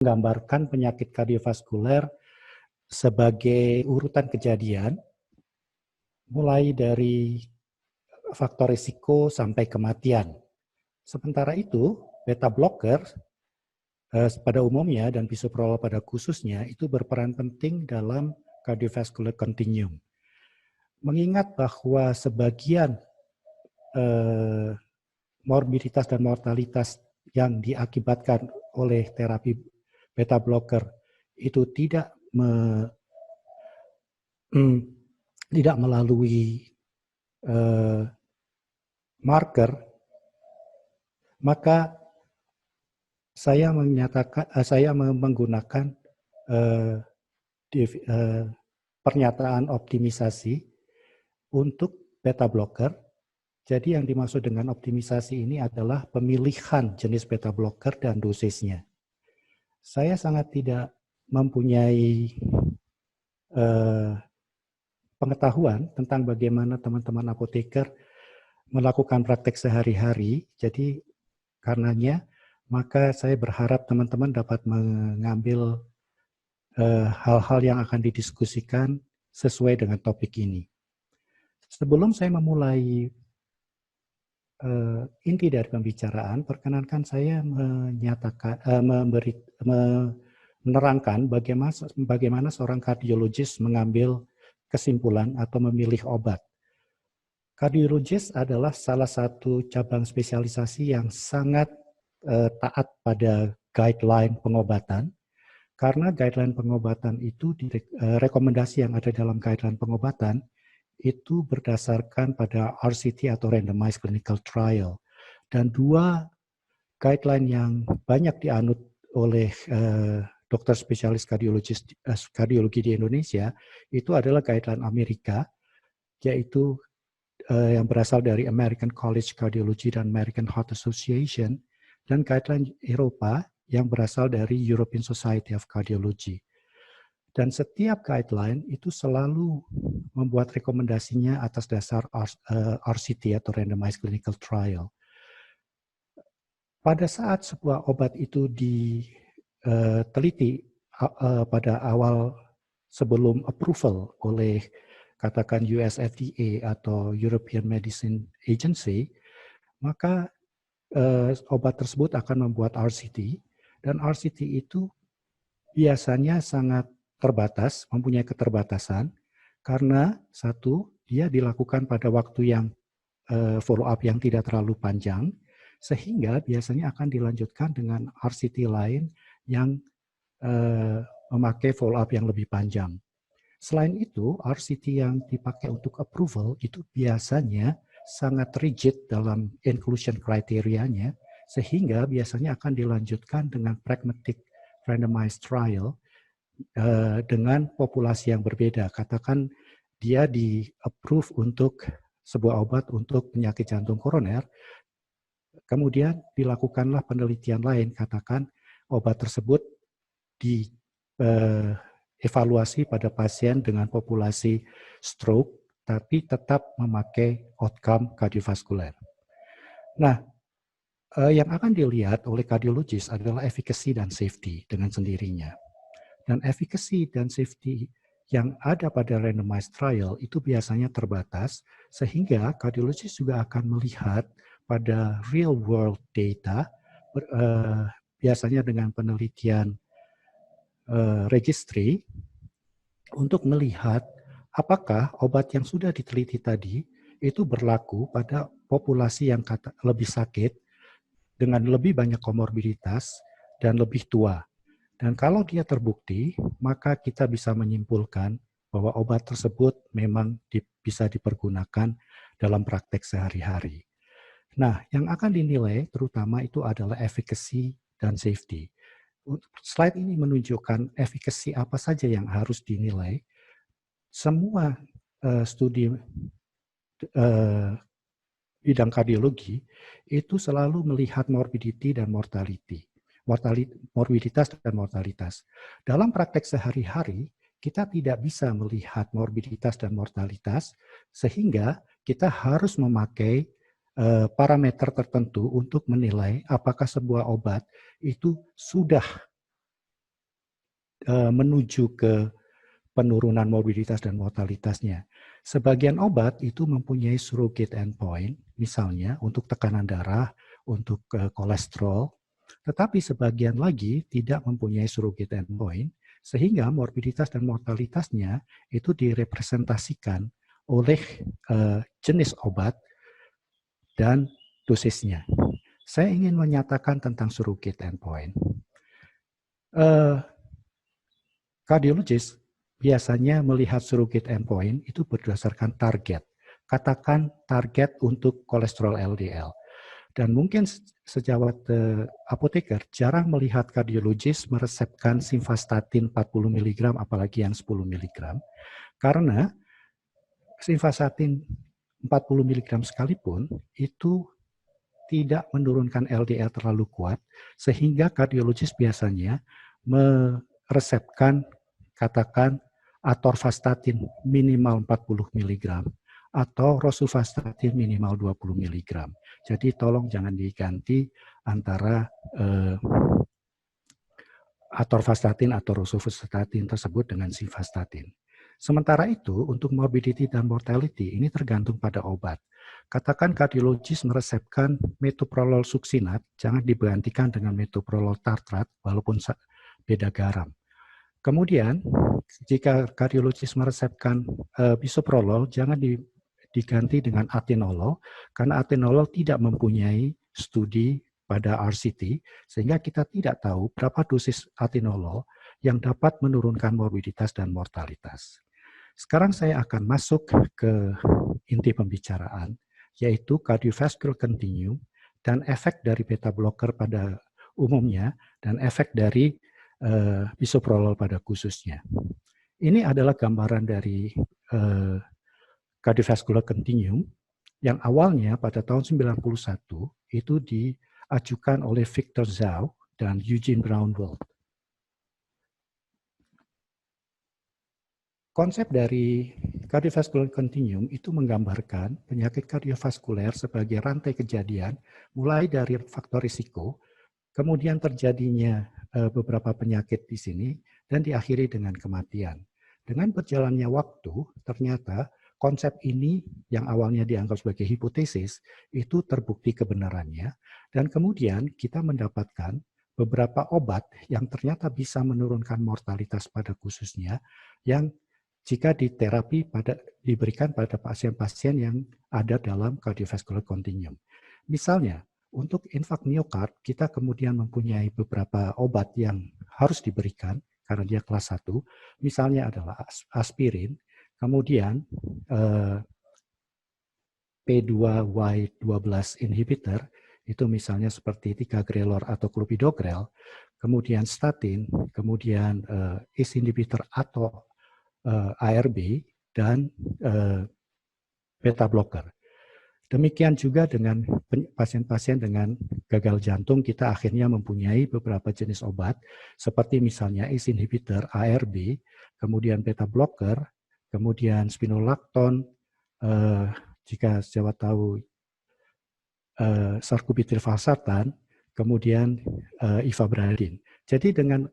menggambarkan penyakit kardiovaskuler sebagai urutan kejadian, mulai dari faktor risiko sampai kematian. Sementara itu, beta blocker pada umumnya dan bisoprolol pada khususnya itu berperan penting dalam cardiovascular continuum. Mengingat bahwa sebagian morbiditas dan mortalitas yang diakibatkan oleh terapi beta blocker itu tidak melalui marker, maka saya menggunakan pernyataan optimisasi untuk beta blocker. Jadi yang dimaksud dengan optimisasi ini adalah pemilihan jenis beta blocker dan dosisnya. Saya sangat tidak mempunyai pengetahuan tentang bagaimana teman-teman apoteker melakukan praktek sehari-hari. Jadi karenanya maka saya berharap teman-teman dapat mengambil hal-hal yang akan didiskusikan sesuai dengan topik ini. Sebelum saya memulai inti dari pembicaraan, perkenankan saya menerangkan bagaimana seorang kardiologis mengambil kesimpulan atau memilih obat. Kardiologis adalah salah satu cabang spesialisasi yang sangat taat pada guideline pengobatan, karena guideline pengobatan itu, rekomendasi yang ada dalam guideline pengobatan itu berdasarkan pada RCT atau Randomized Clinical Trial. Dan dua guideline yang banyak dianut oleh dokter spesialis kardiologi di Indonesia itu adalah guideline Amerika, yaitu yang berasal dari American College Cardiology dan American Heart Association, dan guideline Eropa yang berasal dari European Society of Cardiology. Dan setiap guideline itu selalu membuat rekomendasinya atas dasar RCT atau Randomized Clinical Trial. Pada saat sebuah obat itu diteliti pada awal sebelum approval oleh katakan US FDA atau European Medicine Agency, maka obat tersebut akan membuat RCT, dan RCT itu biasanya sangat terbatas, mempunyai keterbatasan, karena satu, dia dilakukan pada waktu yang follow up yang tidak terlalu panjang, sehingga biasanya akan dilanjutkan dengan RCT lain yang memakai follow up yang lebih panjang. Selain itu, RCT yang dipakai untuk approval itu biasanya sangat rigid dalam inclusion kriterianya, sehingga biasanya akan dilanjutkan dengan pragmatic randomized trial dengan populasi yang berbeda. Katakan dia di-approve untuk sebuah obat untuk penyakit jantung koroner, kemudian dilakukanlah penelitian lain, katakan obat tersebut dievaluasi pada pasien dengan populasi stroke, tapi tetap memakai outcome kardiovaskuler. Nah, yang akan dilihat oleh kardiologis adalah efficacy dan safety dengan sendirinya. Dan efficacy dan safety yang ada pada randomized trial itu biasanya terbatas, sehingga kardiologis juga akan melihat pada real world data, biasanya dengan penelitian registry, untuk melihat apakah obat yang sudah diteliti tadi itu berlaku pada populasi yang lebih sakit, dengan lebih banyak komorbiditas, dan lebih tua. Dan kalau dia terbukti, maka kita bisa menyimpulkan bahwa obat tersebut memang bisa dipergunakan dalam praktek sehari-hari. Nah, yang akan dinilai terutama itu adalah efficacy dan safety. Slide ini menunjukkan efficacy apa saja yang harus dinilai. Semua studi bidang kardiologi itu selalu melihat morbidity dan mortality. Morbiditas dan mortalitas. Dalam praktek sehari-hari, kita tidak bisa melihat morbiditas dan mortalitas, sehingga kita harus memakai parameter tertentu untuk menilai apakah sebuah obat itu sudah menuju ke penurunan morbiditas dan mortalitasnya. Sebagian obat itu mempunyai surrogate endpoint, misalnya untuk tekanan darah, untuk kolesterol, tetapi sebagian lagi tidak mempunyai surrogate endpoint, sehingga morbiditas dan mortalitasnya itu direpresentasikan oleh jenis obat dan dosisnya. Saya ingin menyatakan tentang surrogate endpoint. Kardiologis biasanya melihat surrogate endpoint itu berdasarkan target. Katakan target untuk kolesterol LDL. Dan mungkin sejawat apoteker jarang melihat kardiologis meresepkan simvastatin 40 mg apalagi yang 10 mg. Karena simvastatin 40 mg sekalipun itu tidak menurunkan LDL terlalu kuat, sehingga kardiologis biasanya meresepkan katakan atorvastatin minimal 40 mg atau rosuvastatin minimal 20 mg. Jadi tolong jangan diganti antara atorvastatin atau rosuvastatin tersebut dengan simvastatin. Sementara itu, untuk morbidity dan mortality ini tergantung pada obat. Katakan kardiologis meresepkan metoprolol suksinat, jangan digantikan dengan metoprolol tartrat walaupun beda garam. Kemudian, jika kardiologis meresepkan bisoprolol, jangan diganti dengan atenolol, karena atenolol tidak mempunyai studi pada RCT, sehingga kita tidak tahu berapa dosis atenolol yang dapat menurunkan morbiditas dan mortalitas. Sekarang saya akan masuk ke inti pembicaraan, yaitu cardiovascular continuum dan efek dari beta blocker pada umumnya dan efek dari bisoprolol pada khususnya. Ini adalah gambaran dari cardiovascular continuum yang awalnya pada tahun 91 itu diajukan oleh Victor Zhao dan Eugene Braunwald. Konsep dari cardiovascular continuum itu menggambarkan penyakit kardiovaskuler sebagai rantai kejadian mulai dari faktor risiko, kemudian terjadinya beberapa penyakit di sini, dan diakhiri dengan kematian. Dengan berjalannya waktu, ternyata konsep ini yang awalnya dianggap sebagai hipotesis, itu terbukti kebenarannya, dan kemudian kita mendapatkan beberapa obat yang ternyata bisa menurunkan mortalitas pada khususnya, yang jika diterapi diberikan pada pasien-pasien yang ada dalam cardiovascular continuum. Misalnya, untuk infak miokard, kita kemudian mempunyai beberapa obat yang harus diberikan karena dia kelas 1. Misalnya adalah aspirin, kemudian P2Y12 inhibitor, itu misalnya seperti ticagrelor atau clopidogrel, kemudian statin, kemudian ACE inhibitor atau ARB, dan beta blocker. Demikian juga dengan pasien-pasien dengan gagal jantung, kita akhirnya mempunyai beberapa jenis obat, seperti misalnya ACE inhibitor, ARB, kemudian beta blocker, kemudian spironolactone, jika sejawat tahu sacubitril valsartan, kemudian ivabradin. Jadi dengan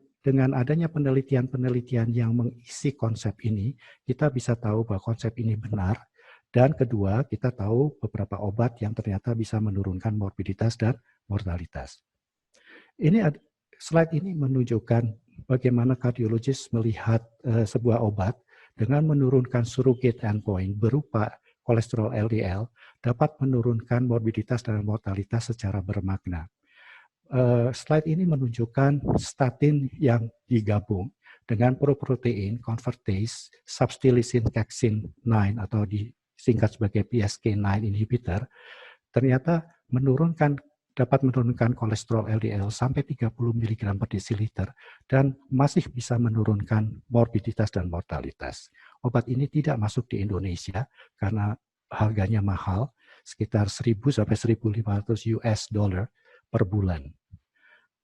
adanya penelitian-penelitian yang mengisi konsep ini, kita bisa tahu bahwa konsep ini benar. Dan kedua, kita tahu beberapa obat yang ternyata bisa menurunkan morbiditas dan mortalitas. Slide ini menunjukkan bagaimana kardiologis melihat sebuah obat dengan menurunkan surrogate endpoint berupa kolesterol LDL dapat menurunkan morbiditas dan mortalitas secara bermakna. Slide ini menunjukkan statin yang digabung dengan proprotein convertase substilicin caxin 9 atau disingkat sebagai PSK9 inhibitor, ternyata dapat menurunkan kolesterol LDL sampai 30 mg per desiliter dan masih bisa menurunkan morbiditas dan mortalitas. Obat ini tidak masuk di Indonesia karena harganya mahal, sekitar 1.000 sampai 1.500 US dollar per bulan.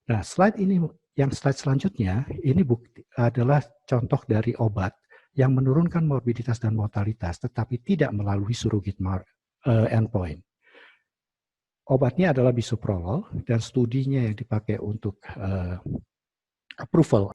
Nah, slide selanjutnya, ini adalah contoh dari obat yang menurunkan morbiditas dan mortalitas, tetapi tidak melalui surrogate endpoint. Obatnya adalah bisoprolol, dan studinya yang dipakai untuk approval